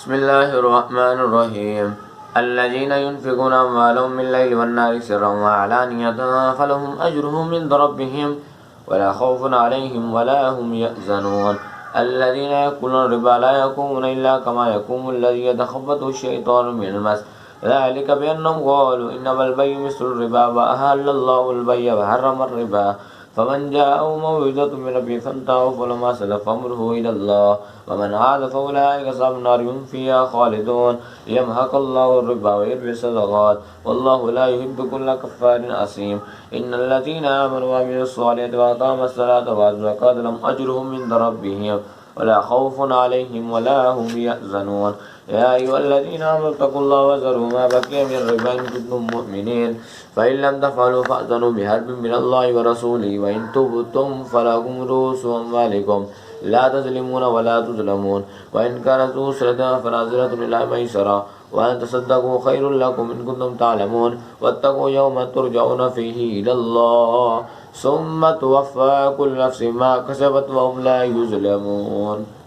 بسم الله الرحمن الرحيم الذين ينفقون أموالهم بالليل والنهار سرا وعلانية فلهم أجرهم عند ربهم ولا خوف عليهم ولا هم يحزنون الذين يأكلون الربا لا يقومون إلا كما يقوم الذي يتخبطه الشيطان من المس ذلك بأنهم قالوا إنما البيع مثل الربا وأحل الله البيع وحرم الربا فمن جاءه موعظة من ربه فانتهى فلما سلف أمره إلى الله ومن عاد فأولئك أصحاب النار هم فيها خالدون يمحق الله الربا ويربي الصدقات والله لا يحب كل كفار أثيم إن الذين آمنوا وعملوا الصالحات وأقاموا الصلاة وآتوا الزكاة لهم أجرهم عند ربهم ولا خوف عليهم ولا هم يحزنون يا أيها الذين آمنوا اتقوا الله وذروا ما بقي من الربا إن كنتم مؤمنين فإن لم تفعلوا فأذنوا بحرب من الله ورسوله وإن تبتم فلكم رؤوس أموالكم لا تظلمون ولا تظلمون وإن كانت ذو أسرة فنظرة إلى ميسرة وأن تصدقوا خير لكم إن كنتم تعلمون واتقوا يوما ترجعون فيه إلى الله ثم توفى كل نفس ما كسبت وهم لا يظلمون.